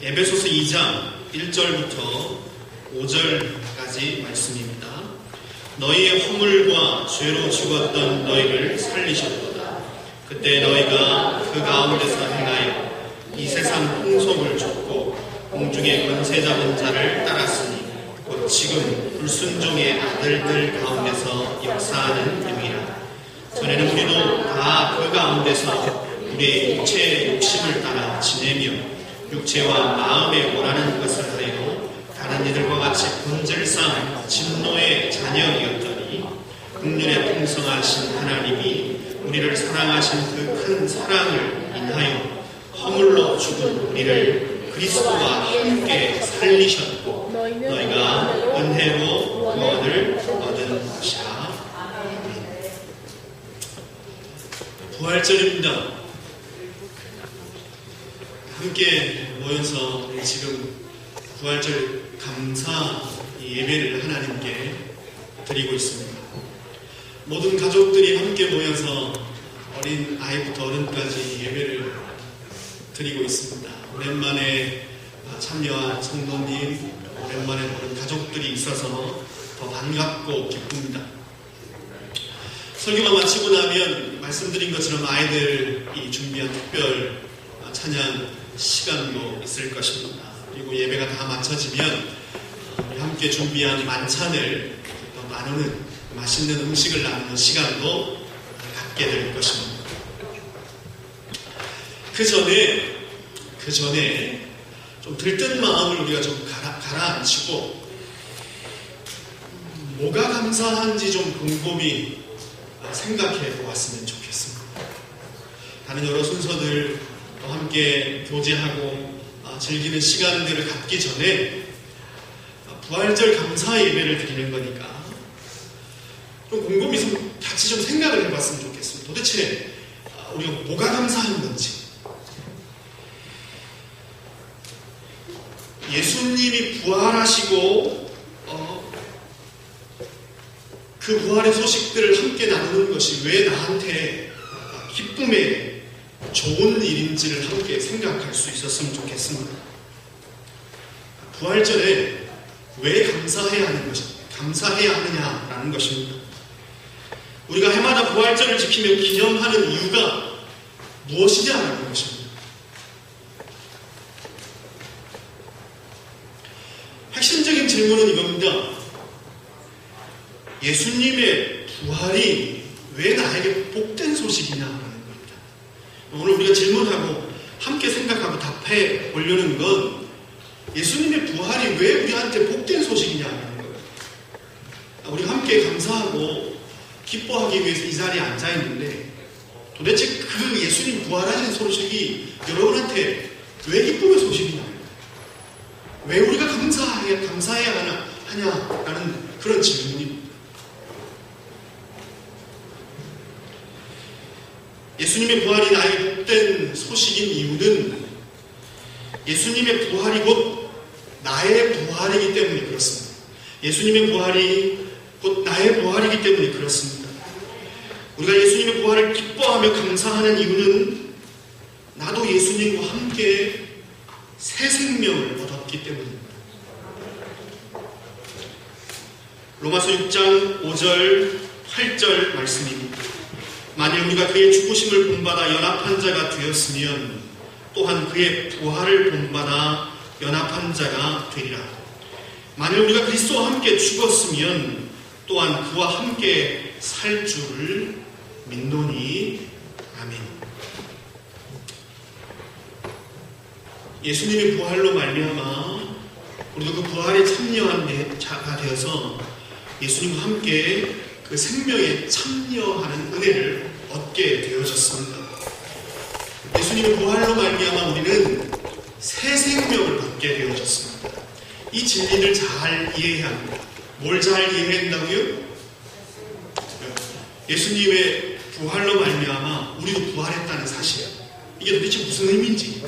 에베소서 2장 1절부터 5절까지 말씀입니다. 너희의 허물과 죄로 죽었던 너희를 살리셨도다. 그때 너희가 그 가운데서 행하여 이 세상 풍속을 좇고 공중의 권세 잡은 자를 따랐으니 곧 지금 불순종의 아들들 가운데서 역사하는 영이라. 전에는 우리도 다 그 가운데서 우리의 육체의 욕심을 따라 지내며 육체와 마음에 원하는 것을 하여 다른 이들과 같이 본질상 진노의 자녀이었더니 긍휼에 풍성하신 하나님이 우리를 사랑하신 그 큰 사랑을 인하여 허물로 죽은 우리를 그리스도와 함께 살리셨고 너희가 은혜로 구원을 얻은 것이라. 부활절입니다. 함께 모여서 지금 부활절 감사 예배를 하나님께 드리고 있습니다. 모든 가족들이 함께 모여서 어린 아이부터 어른까지 예배를 드리고 있습니다. 오랜만에 참여한 성도님, 오랜만에 모든 가족들이 있어서 더 반갑고 기쁩니다. 설교가 마치고 나면 말씀드린 것처럼 아이들이 준비한 특별 찬양 시간도 있을 것입니다. 그리고 예배가 다 마쳐지면 우리 함께 준비한 만찬을 또 나누는, 맛있는 음식을 나누는 시간도 갖게 될 것입니다. 그 전에 좀 들뜬 마음을 우리가 좀 가라앉히고 뭐가 감사한지 좀 곰곰이 생각해 보았으면 좋겠습니다. 다른 여러 순서들 또 함께 교제하고 즐기는 시간들을 갖기 전에 부활절 감사 예배를 드리는 거니까 좀 곰곰이 같이 좀 생각을 해봤으면 좋겠습니다. 도대체 우리가 뭐가 감사한 건지, 예수님이 부활하시고 그 부활의 소식들을 함께 나누는 것이 왜 나한테 기쁨의 좋은 일인지를 함께 생각할 수 있었으면 좋겠습니다. 부활절에 왜 감사해야 하느냐라는 것입니다. 우리가 해마다 부활절을 지키며 기념하는 이유가 무엇이냐라는 것입니다. 핵심적인 질문은 이겁니다. 예수님의 부활이 왜 나에게 복된 소식이냐라는 겁니다. 오늘 우리가 질문하고 함께 생각하고 답해 보려는 건 예수님의 부활이 왜 우리한테 복된 소식이냐라는 거예요. 우리가 함께 감사하고 기뻐하기 위해서 이 자리에 앉아 있는데 도대체 그 예수님 부활하신 소식이 여러분한테 왜 기쁨의 소식이냐? 왜 우리가 감사해야 하냐라는 그런 질문입니다. 예수님의 부활이 나에게 복된 소식인 이유는 예수님의 부활이 곧 나의 부활이기 때문에 그렇습니다. 예수님의 부활이 곧 나의 부활이기 때문에 그렇습니다. 우리가 예수님의 부활을 기뻐하며 감사하는 이유는 나도 예수님과 함께 새 생명을 얻었기 때문입니다. 로마서 6장 5절 8절 말씀입니다. 만일 우리가 그의 죽으심을 본받아 연합한 자가 되었으면 또한 그의 부활을 본받아 연합한 자가 되리라. 만일 우리가 그리스도와 함께 죽었으면 또한 그와 함께 살 줄을 믿노니. 아멘. 예수님의 부활로 말미암아 우리도 그 부활에 참여한 자가 되어서 예수님과 함께 그 생명에 참여하는 은혜를 얻게 되어졌습니다. 예수님의 부활로 말미암아 우리는 새 생명을 받게 되어졌습니다. 이 진리를 잘 이해해야 합니다. 뭘 잘 이해한다고요? 예수님의 부활로 말미암아 우리도 부활했다는 사실. 이게 도대체 무슨 의미인지.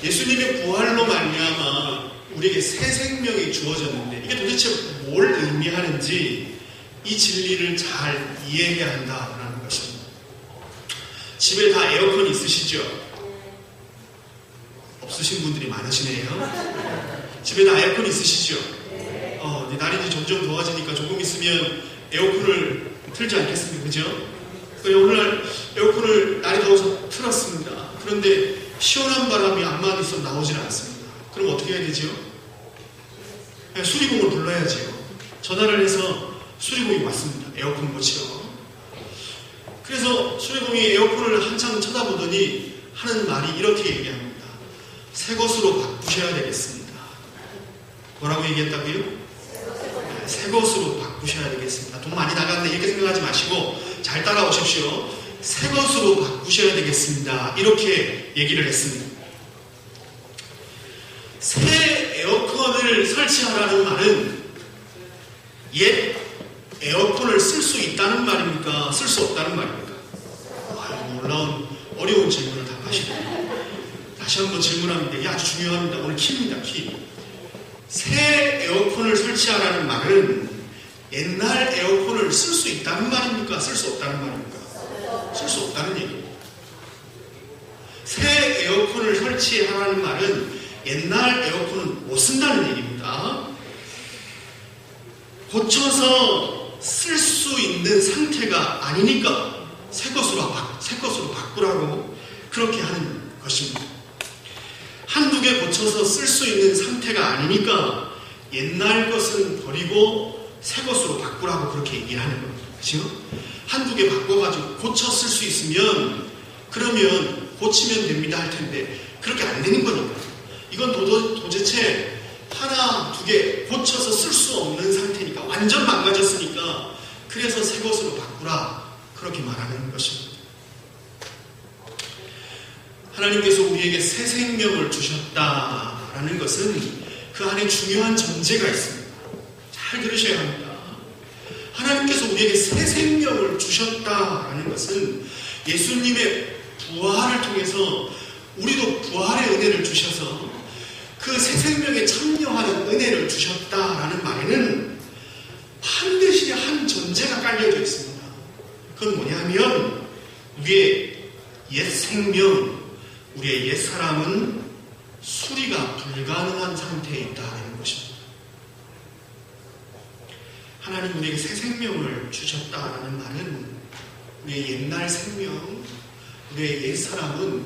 예수님의 부활로 말미암아 우리에게 새 생명이 주어졌는데 이게 도대체 뭘 의미하는지 이 진리를 잘 이해해야 한다라는 것입니다. 집에 다 에어컨 있으시죠? 없으신 분들이 많으시네요. 집에는 에어컨 있으시죠? 날이 이제 점점 더워지니까 조금 있으면 에어컨을 틀지 않겠습니까? 그죠? 오늘 에어컨을 날이 더워서 틀었습니다. 그런데 시원한 바람이 안만 있어 나오질 않습니다. 그럼 어떻게 해야 되죠? 수리공을 불러야지요. 전화를 해서 수리공이 왔습니다. 에어컨 고치러. 그래서 수리공이 에어컨을 한참 쳐다보더니 하는 말이 이렇게 얘기합니다. 새 것으로 바꾸셔야 되겠습니다. 뭐라고 얘기했다고요? 새 것으로 바꾸셔야 되겠습니다. 돈 많이 나갔네 이렇게 생각하지 마시고 잘 따라오십시오. 새 것으로 바꾸셔야 되겠습니다. 이렇게 얘기를 했습니다. 새 에어컨을 설치하라는 말은 옛 에어컨을 쓸 수 있다는 말입니까? 쓸 수 없다는 말입니까? 놀라운 어려운 질문을 답하시네요. 다시 한번 질문합니다. 이게 아주 중요합니다. 오늘 키입니다. 키. 새 에어컨을 설치하라는 말은 옛날 에어컨을 쓸 수 있다는 말입니까? 쓸 수 없다는 말입니까? 쓸 수 없다는 얘기입니다. 새 에어컨을 설치하라는 말은 옛날 에어컨은 못 쓴다는 얘기입니다. 고쳐서 쓸 수 있는 상태가 아니니까 새 것으로 바꾸라고 그렇게 하는 것입니다. 한두 개 고쳐서 쓸 수 있는 상태가 아니니까 옛날 것은 버리고 새 것으로 바꾸라고 그렇게 얘기를 하는 겁니다. 그렇죠? 한두 개 바꿔가지고 고쳐 쓸 수 있으면 그러면 고치면 됩니다 할 텐데 그렇게 안 되는 거니까 이건 도대체 하나, 두 개 고쳐서 쓸 수 없는 상태니까 완전 망가졌으니까 그래서 새 것으로 바꾸라 그렇게 말하는 것입니다. 하나님께서 우리에게 새 생명을 주셨다라는 것은 그 안에 중요한 전제가 있습니다. 잘 들으셔야 합니다. 하나님께서 우리에게 새 생명을 주셨다라는 것은 예수님의 부활을 통해서 우리도 부활의 은혜를 주셔서 그 새 생명에 참여하는 은혜를 주셨다라는 말에는 반드시 한 전제가 깔려져 있습니다. 그건 뭐냐면 우리의 옛 생명, 우리의 옛 사람은 수리가 불가능한 상태에 있다는 것입니다. 하나님 우리에게 새 생명을 주셨다라는 말은 우리의 옛날 생명, 우리의 옛 사람은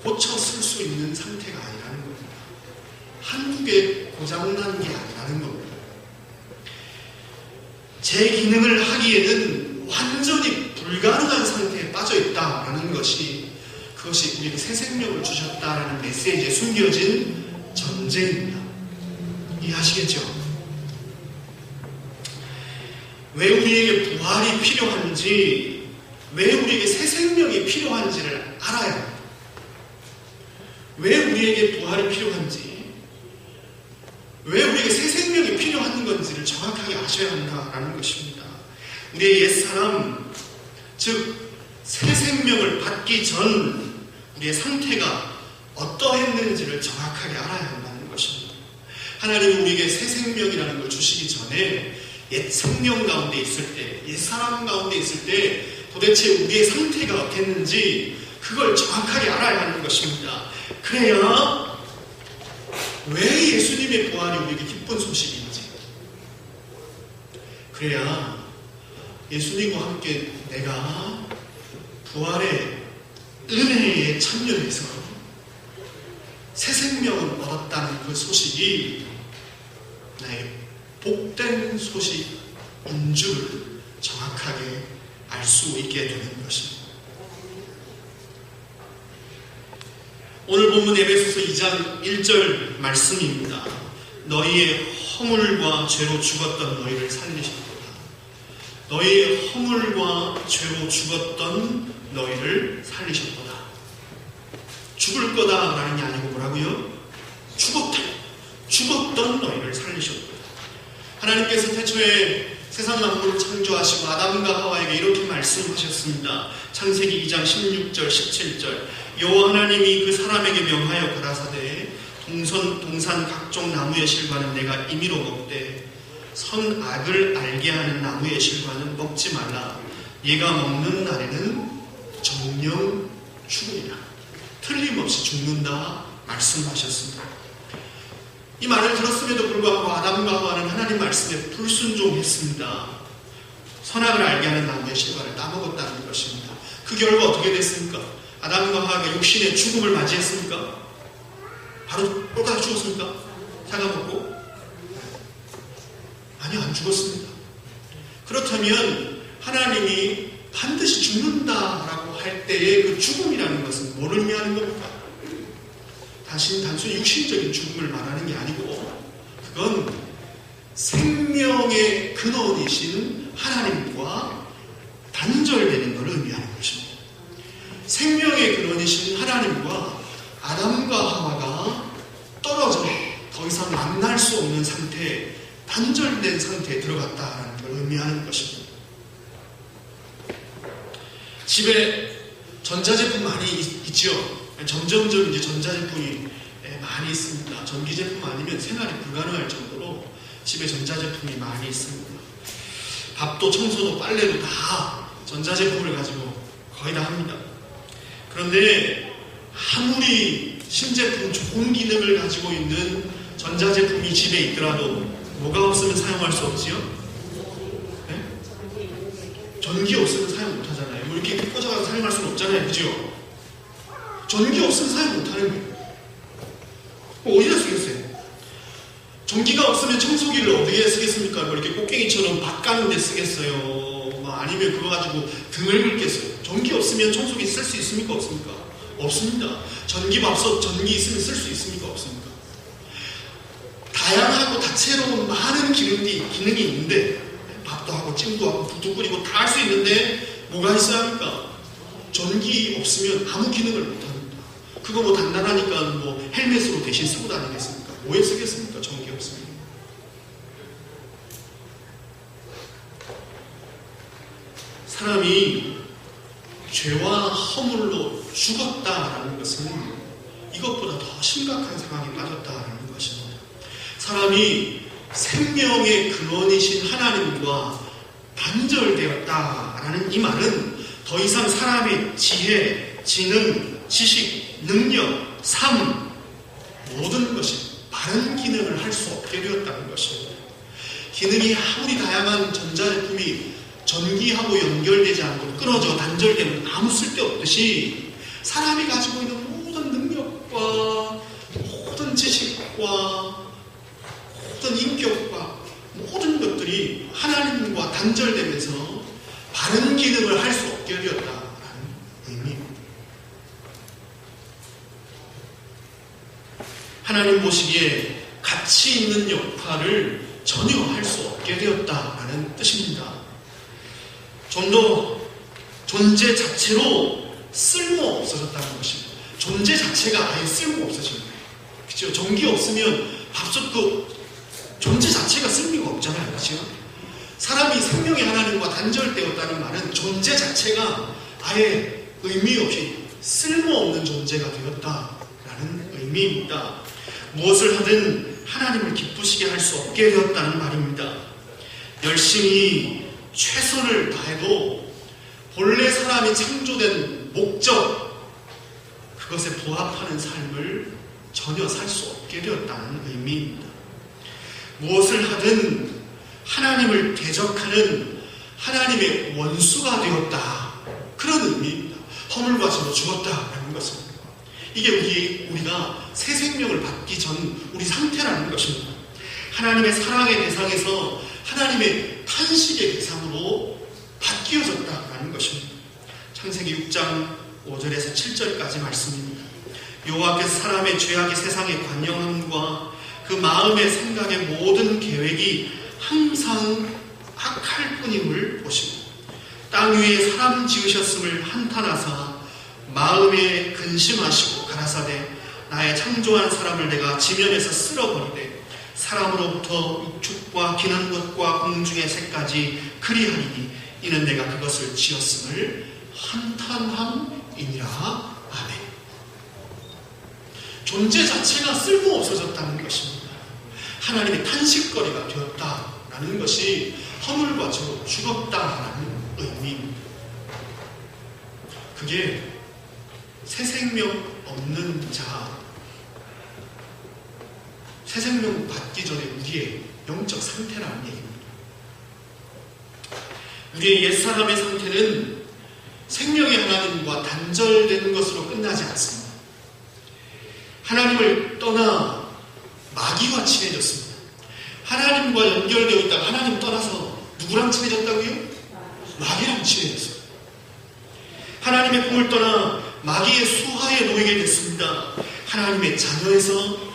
고쳐 쓸 수 있는 상태가 아니라는 겁니다. 한두 개 고장난 게 아니라는 겁니다. 제 기능을 하기에는 완전히 불가능한 상태에 빠져 있다라는 것이 그것이 우리에게 새 생명을 주셨다라는 메시지에 숨겨진 전제입니다. 이해하시겠죠? 왜 우리에게 부활이 필요한지, 왜 우리에게 새 생명이 필요한지를 알아야 합니다. 왜 우리에게 부활이 필요한지, 왜 우리에게 새 생명이 필요한 건지를 정확하게 아셔야 한다라는 것입니다. 우리의 옛사람, 즉 새 생명을 받기 전 우리의 상태가 어떠했는지를 정확하게 알아야 한다는 것입니다. 하나님은 우리에게 새 생명이라는 걸 주시기 전에 옛 생명 가운데 있을 때, 옛 사람 가운데 있을 때 도대체 우리의 상태가 어땠는지 그걸 정확하게 알아야 하는 것입니다. 그래야 왜 예수님의 부활이 우리에게 기쁜 소식인지, 그래야 예수님과 함께 내가 부활의 은혜에 참여해서 새 생명을 얻었다는 그 소식이 나의 복된 소식인 줄 정확하게 알 수 있게 되는 것입니다. 오늘 본문 에베소서 2장 1절 말씀입니다. 너희의 허물과 죄로 죽었던 너희를 살리셨도다. 너희의 허물과 죄로 죽었던 너희를 살리셨도다. 죽을 거다라는 게 아니고 뭐라고요? 죽었던 너희를 살리셨도다. 하나님께서 태초에 세상 만물을 창조하시고 아담과 하와에게 이렇게 말씀하셨습니다. 창세기 2장 16절 17절 여호와 하나님이 그 사람에게 명하여 가라사대 동산 각종 나무의 실과는 내가 임의로 먹되 선악을 알게 하는 나무의 실과는 먹지 말라. 얘가 먹는 날에는 정령 죽으리라. 틀림없이 죽는다 말씀하셨습니다. 이 말을 들었음에도 불구하고 아담과 하와는 하나님 말씀에 불순종했습니다. 선악을 알게 하는 나무의 실과를 따먹었다는 것입니다. 그 결과 어떻게 됐습니까? 아담과 하와가 육신의 죽음을 맞이했습니까? 바로 꼴깍 죽었습니까? 사과 먹고? 아니요, 안 죽었습니다. 그렇다면 하나님이 반드시 죽는다라고 할 때의 그 죽음이라는 것은 뭐를 의미하는 겁니까? 단순히 육신적인 죽음을 말하는 게 아니고 그건 생명의 근원이신 하나님과 단절되는 것을 의미하는 것입니다. 생명의 근원이신 하나님과 아담과 하와가 떨어져 더 이상 만날 수 없는 상태에 단절된 상태에 들어갔다는 걸 의미하는 것입니다. 집에 전자제품 많이 있죠. 점점점 이제 전자제품이 많이 있습니다. 전기제품 아니면 생활이 불가능할 정도로 집에 전자제품이 많이 있습니다. 밥도 청소도 빨래도 다 전자제품을 가지고 거의 다 합니다. 그런데 아무리 신제품 좋은 기능을 가지고 있는 전자제품이 집에 있더라도 뭐가 없으면 사용할 수 없지요? 네? 전기 없으면 사용 못하잖아요. 뭐 이렇게 꽂아가지고 사용할 수는 없잖아요. 그죠? 전기 없으면 사용 못하는 거예요. 어디다 쓰겠어요? 전기가 없으면 청소기를 어디에 쓰겠습니까? 뭐 이렇게 꽃갱이처럼 밭 가는 데 쓰겠어요? 뭐 아니면 그거 가지고 등을 긁겠어요? 전기 없으면 청소기 쓸 수 있습니까? 없습니까? 없습니다. 전기밥솥 전기 있으면 쓸 수 있습니까? 없습니까? 다양하고 다채로운 많은 기능이 있는데 밥도 하고 찜도 하고 국도 끓이고 다 할 수 있는데 뭐가 있어야 합니까? 전기 없으면 아무 기능을 못합니다. 그거 뭐 단단하니까 뭐 헬멧으로 대신 쓰고 다니겠습니까? 뭐에 쓰겠습니까? 전기 없으면. 사람이 죄와 허물로 죽었다라는 것은 이것보다 더 심각한 상황에 빠졌다라는 것입니다. 사람이 생명의 근원이신 하나님과 단절되었다라는 이 말은 더 이상 사람의 지혜, 지능, 지식, 능력, 삶 모든 것이 바른 기능을 할 수 없게 되었다는 것입니다. 기능이 아무리 다양한 전자제품이 전기하고 연결되지 않고 끊어져 단절되면 아무 쓸데없듯이 사람이 가지고 있는 모든 능력과 모든 지식과 모든 인격과 모든 것들이 하나님과 단절되면서 바른 기능을 할 수 없게 되었다는 의미입니다. 하나님 보시기에 가치 있는 역할을 전혀 할 수 없게 되었다는 뜻입니다. 좀 더 존재 자체로 쓸모 없어졌다는 것입니다. 존재 자체가 아예 쓸모 없어진 거예요. 그렇죠? 전기 없으면 밥솥도 존재 자체가 쓸모가 없잖아요. 그렇죠? 사람이 생명의 하나님과 단절되었다는 말은 존재 자체가 아예 의미 없이 쓸모없는 존재가 되었다라는 의미입니다. 무엇을 하든 하나님을 기쁘시게 할 수 없게 되었다는 말입니다. 열심히 최선을 다해도 본래 사람이 창조된 목적, 그것에 부합하는 삶을 전혀 살 수 없게 되었다는 의미입니다. 무엇을 하든 하나님을 대적하는 하나님의 원수가 되었다. 그런 의미입니다. 허물과 죄로 죽었다라는 것입니다. 이게 우리가 새 생명을 받기 전 우리 상태라는 것입니다. 하나님의 사랑의 대상에서 하나님의 탄식의 대상으로 바뀌어졌다라는 것입니다. 창세기 6장 5절에서 7절까지 말씀입니다. 여호와께서 사람의 죄악이 세상에 관영함과 그 마음의 생각의 모든 계획이 항상 악할 뿐임을 보시고 땅 위에 사람 지으셨음을 한탄하사 마음에 근심하시고 가라사대 나의 창조한 사람을 내가 지면에서 쓸어버리되 사람으로부터 육축과 기는 것과 공중의 새까지 그리하리니 이는 내가 그것을 지었음을 한탄함이니라. 아멘. 존재 자체가 쓸모없어졌다는 것입니다. 하나님의 탄식거리가 되었다라는 것이 허물과 죄로 죽었다라는 의미입니다. 그게 새 생명 없는 자, 새 생명 받기 전에 우리의 영적 상태라는 얘기입니다. 우리의 옛사람의 상태는 생명의 하나님과 단절되는 것으로 끝나지 않습니다. 하나님을 떠나 마귀와 친해졌습니다. 하나님과 연결되어 있다가 하나님 떠나서 누구랑 친해졌다고요? 마귀랑 친해졌어요. 하나님의 품을 떠나 마귀의 수하에 놓이게 됐습니다. 하나님의 자녀에서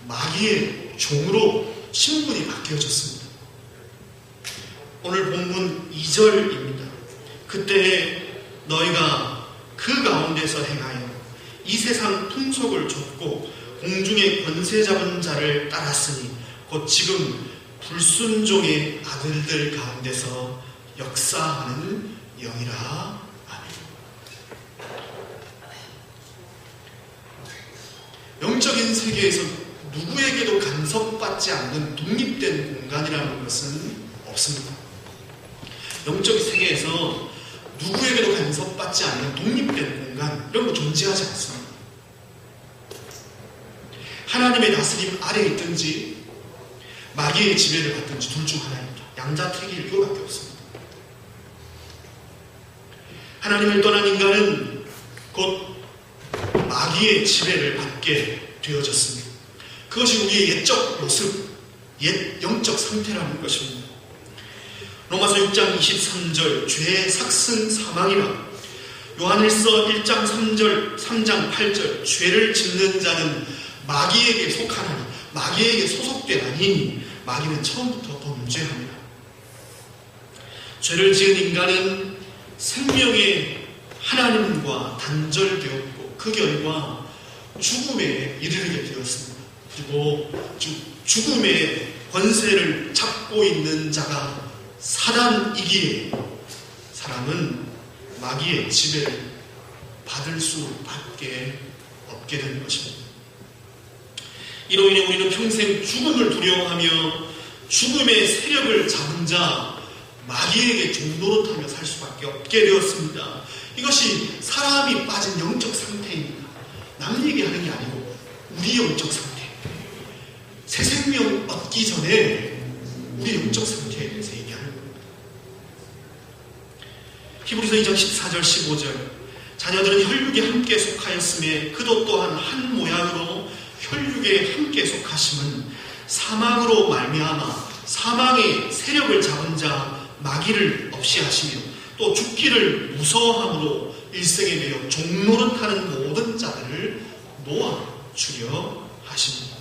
마귀의 종으로 신분이 바뀌어졌습니다. 오늘 본문 2절입니다. 그때 너희가 그 가운데서 행하여 이 세상 풍속을 좇고 공중의 권세 잡은 자를 따랐으니 곧 지금 불순종의 아들들 가운데서 역사하는 영이라. 아멘. 영적인 세계에서 누구에게도 간섭받지 않는 독립된 공간이라는 것은 없습니다. 영적인 세계에서 누구에게도 간섭받지 않는 독립된 공간, 이런 거 존재하지 않습니다. 하나님의 다스림 아래에 있든지 마귀의 지배를 받든지 둘 중 하나입니다. 양자택일 이거밖에 없습니다. 하나님을 떠난 인간은 곧 마귀의 지배를 받게 되어졌습니다. 그것이 우리의 옛적 모습, 옛 영적 상태라는 것입니다. 로마서 6장 23절 죄의 삭슨 사망이라. 요한일서 1장 3장 8절 죄를 짓는 자는 마귀에게 속하나니 마귀에게 소속되나니 마귀는 처음부터 범죄합니다. 죄를 지은 인간은 생명의 하나님과 단절되었고 그 결과 죽음에 이르게 되었습니다. 그리고 죽음의 권세를 잡고 있는 자가 사단이기에 사람은 마귀의 지배를 받을 수밖에 없게 된 것입니다. 이로 인해 우리는 평생 죽음을 두려워하며 죽음의 세력을 잡은 자 마귀에게 종노릇하며 살 수밖에 없게 되었습니다. 이것이 사람이 빠진 영적 상태입니다. 남 얘기하는 게 아니고 우리 영적 상태, 새 생명 얻기 전에 우리 영적 상태에 대해서 얘기하는 겁니다. 히브리서 2장 14절 15절 자녀들은 혈육에 함께 속하였음에 그도 또한 한 모양으로 혈육에 함께 속하심은 사망으로 말미암아 사망의 세력을 잡은 자 마귀를 없이 하시며 또 죽기를 무서워함으로 일생에 매여 종노릇하는 모든 자들을 놓아주려 하십니다.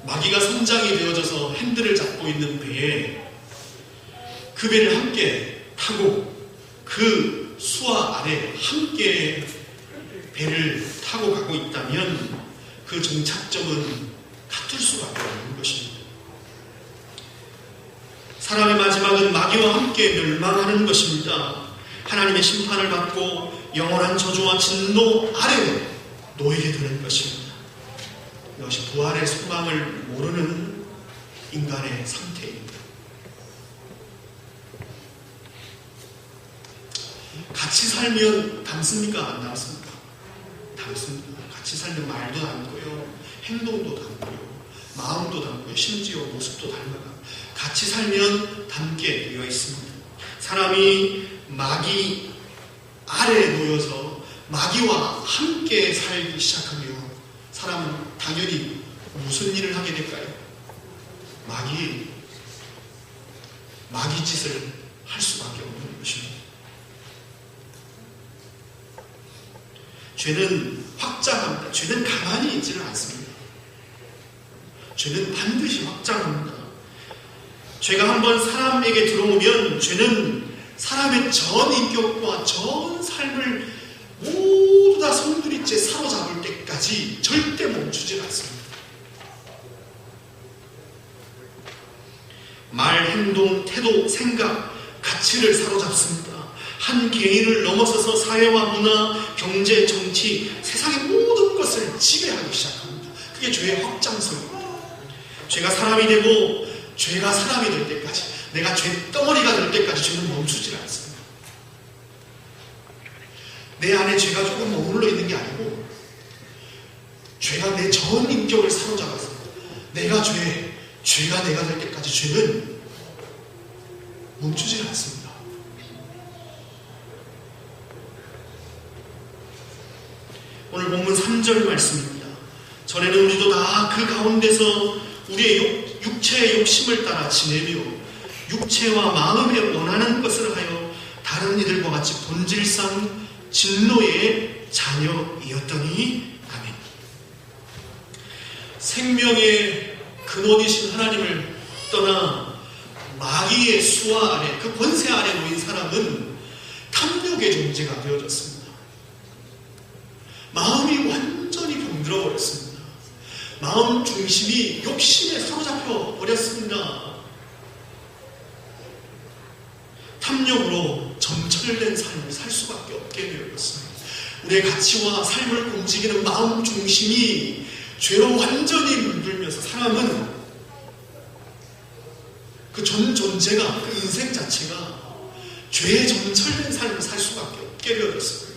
마귀가 선장이 되어져서 핸들을 잡고 있는 배에 그 배를 함께 타고 그 수화 아래 함께 배를 타고 가고 있다면 그 종착점은 같을 수밖에 없는 것입니다. 사람의 마지막은 마귀와 함께 멸망하는 것입니다. 하나님의 심판을 받고 영원한 저주와 진노 아래 놓이게 되는 것입니다. 이것이 부활의 소망을 모르는 인간의 상태입니다. 같이 살면 닮습니까? 안 닮습니까? 닮습니다. 같이 살면 말도 닮고요, 행동도 닮고요, 마음도 닮고요, 심지어 모습도 닮아가. 같이 살면 닮게 되어 있습니다. 사람이 마귀 아래에 놓여서 마귀와 함께 살기 시작하면 사람은 당연히 무슨 일을 하게 될까요? 마귀 짓을 할 수밖에 없는 것입니다. 죄는 확장합니다. 죄는 가만히 있지는 않습니다. 죄는 반드시 확장합니다. 죄가 한번 사람에게 들어오면 죄는 사람의 전 인격과 전 삶을 모두 다 송두리째 사로잡을 때까지 절대 멈추지 않습니다. 말, 행동, 태도, 생각, 가치를 사로잡습니다. 한 개인을 넘어서서 사회와 문화, 경제, 정치, 세상의 모든 것을 지배하기 시작합니다. 그게 죄의 확장성입니다. 죄가 사람이 되고 죄가 사람이 될 때까지, 내가 죄덩어리가 될 때까지 죄는 멈추지 않습니다. 내 안에 죄가 조금 머물러 있는 게 아니고 죄가 내 전 인격을 사로잡아서 내가 죄가 내가 될 때까지 죄는 멈추지 않습니다. 오늘 본문 3절 말씀입니다. 전에는 우리도 다 그 가운데서 우리의 육체의 욕심을 따라 지내며 육체와 마음에 원하는 것을 하여 다른 이들과 같이 본질상 진노의 자녀이었더니 아멘. 생명의 근원이신 하나님을 떠나 마귀의 수하 아래, 그 권세 아래 놓인 사람은 탐욕의 존재가 되어졌습니다. 마음이 완전히 병들어 버렸습니다. 마음 중심이 욕심에 사로잡혀 버렸습니다. 탐욕으로 점철된 삶을 살 수밖에 없게 되었습니다. 우리의 가치와 삶을 움직이는 마음 중심이 죄로 완전히 물들면서 사람은 그 전 존재가, 그 인생 자체가 죄에 점철된 삶을 살 수밖에 없게 되었습니다.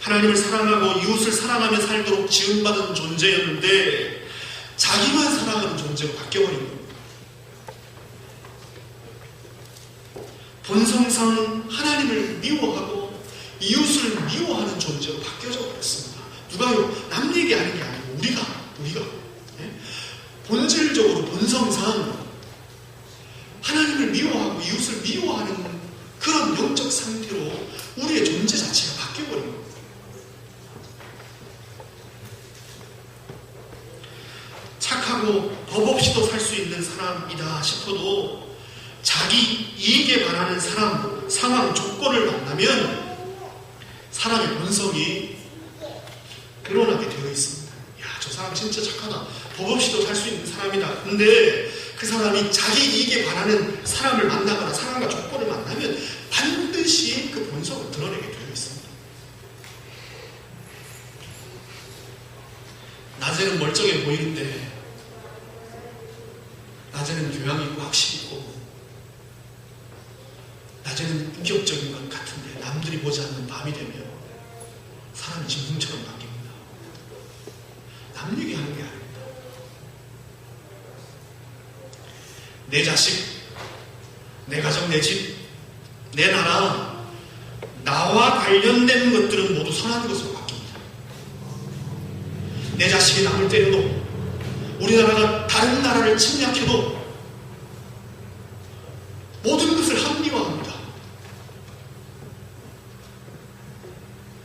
하나님을 사랑하고 이웃을 사랑하며 살도록 지음받은 존재였는데 자기만 사랑하는 존재로 바뀌어버린 겁니다. 본성상 하나님을 미워하고 이웃을 미워하는 존재로 바뀌어져 버렸습니다. 누가요? 남 얘기하는 게 아니고 우리가 본질적으로 본성상 하나님을 미워하고 이웃을 미워하는 그런 영적 상태로 우리의 존재 자체가 바뀌어버린 겁니다. 착하고 법 없이도 살 수 있는 사람이다 싶어도 자기 이익에 반하는 사람, 상황, 조건을 만나면 사람의 본성이 드러나게 되어 있습니다. 야, 저 사람 진짜 착하다. 법 없이도 살 수 있는 사람이다. 근데 그 사람이 자기 이익에 반하는 사람을 만나거나 상황과 조건을 만나면 반드시 그 본성을 드러내게 되어 있습니다. 낮에는 멀쩡해 보이는데 낮에는 교양 있고 확신 있고 낮에는 인격적인 것 같은데 남들이 보지 않는 밤이 되면 사람이 짐승처럼 바뀝니다. 남 얘기하는 게 아닙니다. 내 자식, 내 가정, 내 집, 내 나라, 나와 관련된 것들은 모두 선한 것으로 바뀝니다. 내 자식이 남을 때려도 우리나라가 다른 나라를 침략해도 모든 것을 합리화합니다.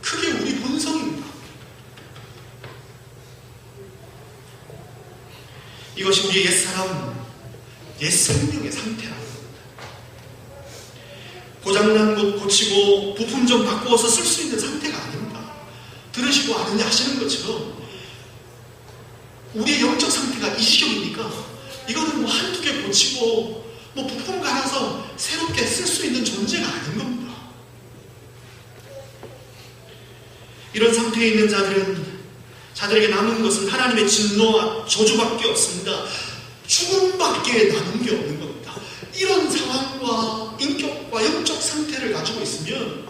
그게 우리 본성입니다. 이것이 우리의 옛사람, 옛생명의 상태라는 겁니다. 고장난 것 고치고 부품 좀 바꾸어서 쓸 수 있는 상태가 아닙니다. 들으시고 아시는 것처럼 우리의 영적 상태가 이 지경이니까 이거는 뭐 한두 개 고치고 뭐 부품 갈아서 새롭게 쓸 수 있는 존재가 아닌 겁니다. 이런 상태에 있는 자들에게 남은 것은 하나님의 진노와 저주밖에 없습니다. 죽음밖에 남은 게 없는 겁니다. 이런 상황과 인격과 영적 상태를 가지고 있으면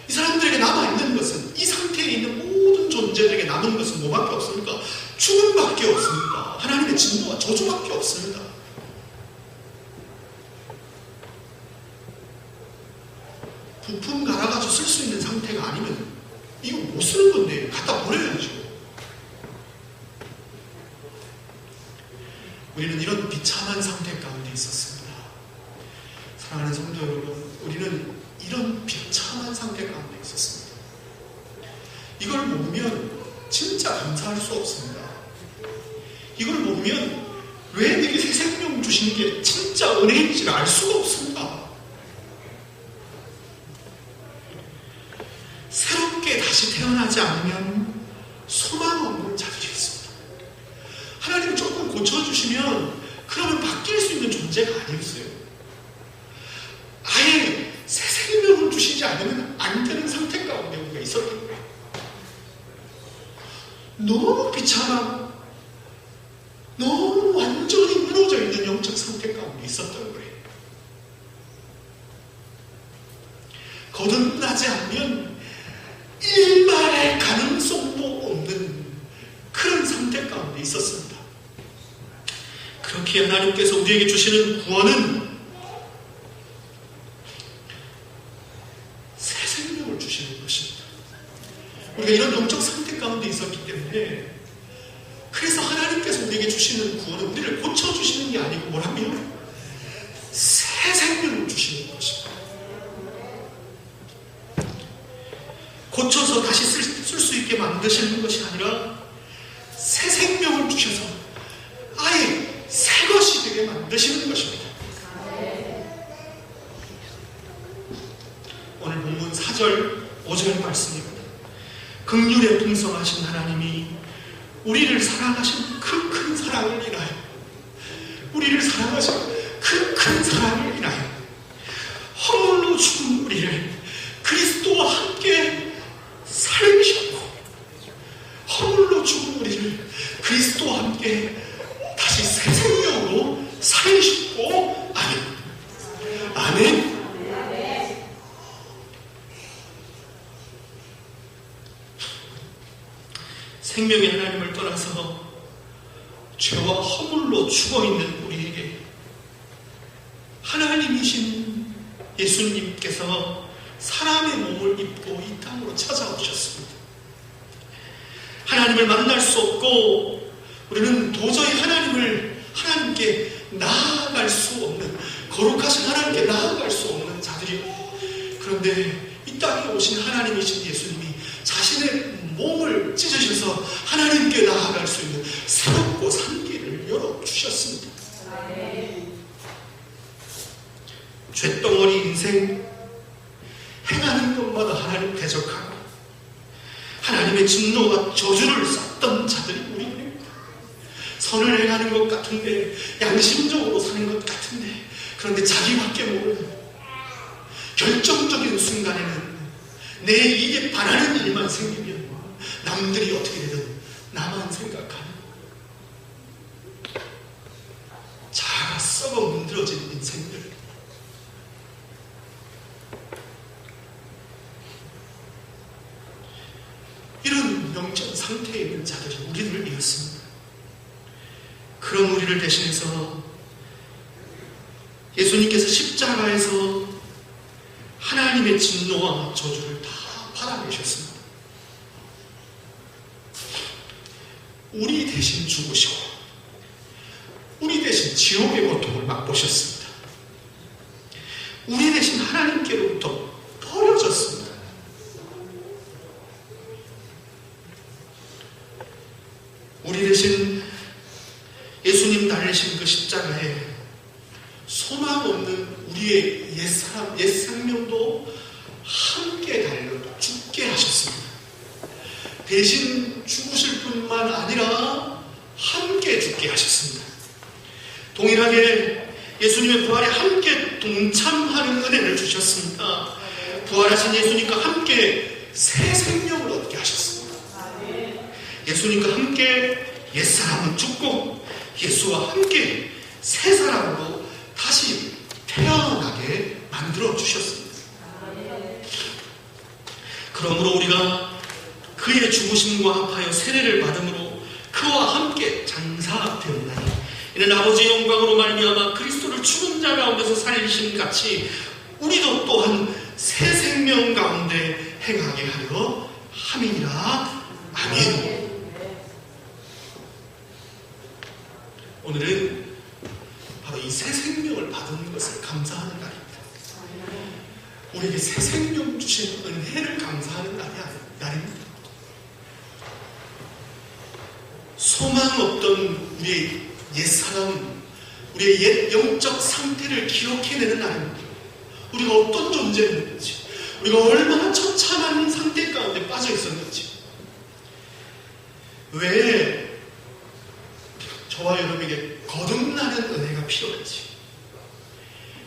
이 사람들에게 남아있는 것은, 이 상태에 있는 모든 존재들에게 남은 것은 뭐밖에 없습니까? 죽음밖에 없습니다. 하나님의 진노와 저주밖에 없습니다. 부품 갈아가지고 쓸 수 있는 상태가 아니면 이거 못 쓰는 건데 갖다 버려야죠. 우리는 이런 비참한 상태 가운데 있었습니다. 사랑하는 성도 여러분, 우리는 이런 비참한 상태 가운데 있었습니다. 이걸 먹으면 진짜 감사할 수 없습니다. 이걸 먹으면 왜 내게 새 생명 주시는 게 진짜 은혜인지를 알 수가 없습니다. 새롭게 다시 태어나지 않으면 소망 없는 자들이 있습니다. 하나님이 조금 고쳐주시면 그러면 바뀔 수 있는 존재가 아니었어요. 아예 새 생명을 주시지 않으면 안 되는 상태 가운데 우리가 있었던 거예요. 너무 비참하고 너무 완전히 무너져 있는 영적 상태 가운데 있었던 거예요. 거듭나지 않으면 일말의 가능성도 없는 상태 가운데 있었습니다. 그렇게 하나님께서 우리에게 주시는 구원은 새 생명을 주시는 것입니다. 우리가 이런 영적 상태 가운데 있었기 때문에, 그래서 하나님께서 우리에게 주시는 구원은 우리를 고쳐주시는 게 아니고 뭐라고요? 새 생명을 주시는 것입니다. 고쳐서 다시 쓸 수 있게 만드시는 것이 아니라 새 생명을 주셔서 아예 새 것이 되게 만드시는 것입니다. 오늘 본문 4절, 5절 말씀입니다. 긍휼에 풍성하신 하나님이 우리를 사랑하신 그 큰 사랑을 인하여, 우리를 사랑하신 그 큰 사랑을 인하여 허물로 죽은 우리를 그리스도와 함께 살리셨고, 허물로 죽은 우리를 그리스도와 함께 다시 새 생명으로 살리셨고, 아멘. 아멘. 생명의 하나님을 떠나서 죄와 허물로 죽어있는 우리에게 하나님이신 예수님께서 사람의 몸을 입고 이 땅으로 찾아오셨습니다. 하나님을 만날 수 없고 우리는 도저히 하나님께 나아갈 수 없는, 거룩하신 하나님께 나아갈 수 없는 자들이요. 그런데 이 땅에 오신 하나님이신 예수님이 자신의 몸을 찢으셔서 하나님께 나아갈 수 있는 새롭고 산 길을 열어주셨습니다. 쇳덩어리 인생, 행하는 것마다 하나님 대적하고 하나님의 진노와 저주를 쌓던 자들이 우리입니다. 선을 행하는 것 같은데, 양심적으로 사는 것 같은데, 그런데 자기밖에 모르는 결정적인 순간에는 내 입에 반하는 일만 생기면 남들이 어떻게 되든 나만 생각하는, 자아가 썩어 문드러진 인생들. 이런 영적 상태에 있는 자들이 우리를 이었습니다. 그런 우리를 대신해서 예수님께서 십자가에서 하나님의 진노와 저주를 다 받아내셨습니다. 우리 대신 죽으시고 우리 대신 지옥의 고통을 맛보셨습니다. 우리 대신 하나님께로부터 버려졌습니다. 우리 대신 예수님 달리신 그 십자가에 소망 없는 우리의 옛사람, 옛생명도 함께 달려 죽게 하셨습니다. 대신 죽으실 뿐만 아니라 함께 죽게 하셨습니다. 동일하게 예수님의 부활에 함께 동참하는 은혜를 주셨습니다. 부활하신 예수님과 함께 새 생명을 얻게 하셨습니다. 예수님과 함께 옛사람은 죽고 예수와 함께 새 사람으로 다시 태어나게 만들어 주셨습니다. 그러므로 우리가 그의 죽으심과 합하여 세례를 받음으로 그와 함께 장사되었나니, 이는 아버지의 영광으로 말미암아 그리스도를 죽은 자 가운데서 살리신 같이 우리도 또한 새 생명 가운데 행하게 하려 함이니라. 아멘. 오늘은 바로 이 새 생명을 받은 것을 감사하는 날입니다. 우리에게 새 생명 주신 은혜를 감사하는 날입니다. 소망 없던 우리의 옛사람, 우리의 옛 영적 상태를 기억해내는 날입니다. 우리가 어떤 존재였는지, 우리가 얼마나 처참한 상태 가운데 빠져 있었는지, 왜 저와 여러분에게 거듭나는 은혜가 필요한지,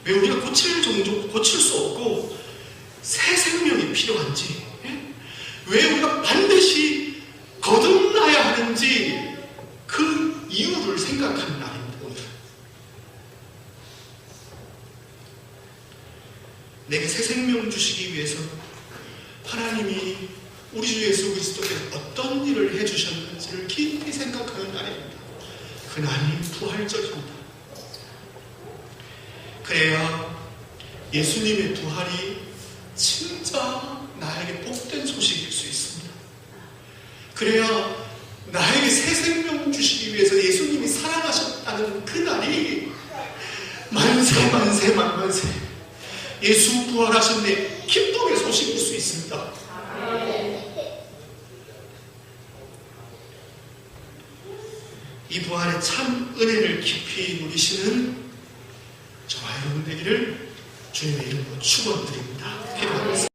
왜 우리가 고칠 수 없고 새 생명이 필요한지, 왜 우리가 반드시 거듭나야 하는지 그 이유를 생각하는 날입니다. 오늘 내게 새 생명 주시기 위해서 하나님이 우리 주 예수 그리스도께서 어떤 일을 해주셨는지를 깊이 생각하는 날입니다. 그날이 부활절입니다. 그래야 예수님의 부활이 진짜 나에게 복된 소식일 수 있습니다. 그래야 나에게 새 생명 주시기 위해서 예수님이 살아가셨다는 그날이 만세 만세 만만세 예수 부활하셨네 기쁨의 소식일 수 있습니다. 이 부활의 참 은혜를 깊이 누리시는 저와 여러분 되기를 주님의 이름으로 축원드립니다. 기도하겠습니다.